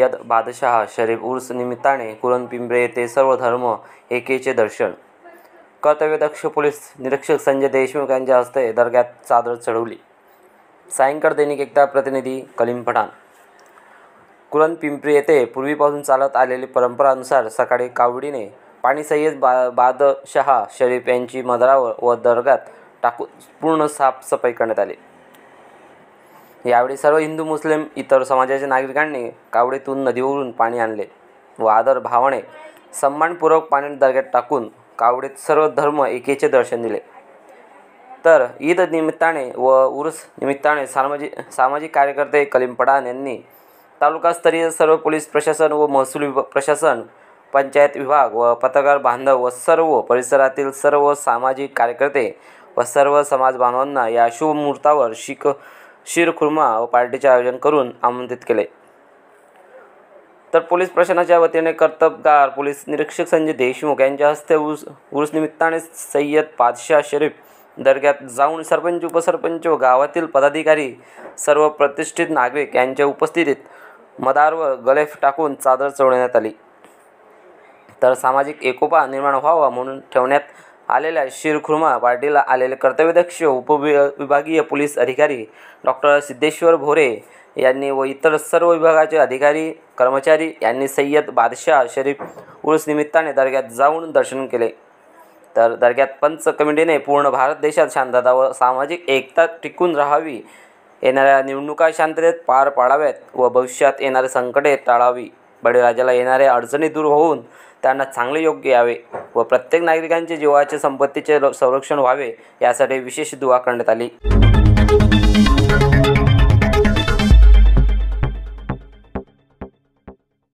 सय्यद बादशाह शरीफ उर्स निमित्ताने कुरणपिंपरी येथे सर्व धर्म एकेचे दर्शन। कर्तव्यदक्ष पोलीस निरीक्षक संजय देशमुख यांच्या हस्ते दर्ग्यात चादर चढवली। सायंकाळ दैनिक एकता प्रतिनिधी कलीम पठाण। कुरणपिंपरी येथे पूर्वीपासून चालत आलेली परंपरानुसार सकाळी कावडीने पाणी सय्यद बादशाह शरीफ यांची मजारावर व दर्ग्यात टाकून पूर्ण साफसफाई करण्यात आली। यावेळी सर्व हिंदू मुस्लिम इतर समाजाच्या नागरिकांनी कावडीतून नदीवरून पाणी आणले व आदर भावाने सन्मानपूर्वक पाणी दर्ग्यात टाकून कावडीत सर्व धर्म एकेचे दर्शन दिले। तर ईद निमित्ताने व उर्स निमित्ताने सामाजिक कार्यकर्ते कलीम पठाण यांनी तालुकास्तरीय सर्व पोलीस प्रशासन व महसूल प्रशासन, पंचायत विभाग व पत्रकार बांधव व सर्व परिसरातील सर्व सामाजिक कार्यकर्ते व सर्व समाज बांधवांना या शुभ मुहूर्तावर शीरखुर्मा व पार्टीचे आयोजन करून आमंत्रित केले। तर पोलीस प्रशासनाच्या वतीने कर्तबगार पोलीस निरीक्षक संजय देशमुख यांच्या हस्ते उर्स निमित्ताने सय्यद बादशाह शरीफ दर्ग्यात जाऊन सरपंच, उपसरपंच व गावातील पदाधिकारी, सर्व प्रतिष्ठित नागरिक यांच्या उपस्थितीत मदारवर गलेफ टाकून चादर चढवण्यात आली। तर सामाजिक एकोपा निर्माण व्हावा म्हणून ठेवण्यात आलेल्या शीरखुर्मा पार्टीला आलेले कर्तव्यदक्ष उपविभागीय पोलीस अधिकारी डॉक्टर सिद्धेश्वर भोरे यांनी व इतर सर्व विभागाचे अधिकारी कर्मचारी यांनी सय्यद बादशाह शरीफ उर्स निमित्ताने दर्ग्यात जाऊन दर्शन केले। तर दर्ग्यात पंच कमिटीने पूर्ण भारत देशात शांतता व सामाजिक एकता टिकून राहावी, येणाऱ्या निवडणुका शांततेत पार पाडाव्यात व भविष्यात येणारे संकटे टाळावी, बळीराजाला येणाऱ्या अडचणी दूर होऊन त्यांना चांगले योग्य यावे व प्रत्येक नागरिकांचे जीवाचे संपत्तीचे संरक्षण व्हावे यासाठी विशेष दुआ करण्यात आली।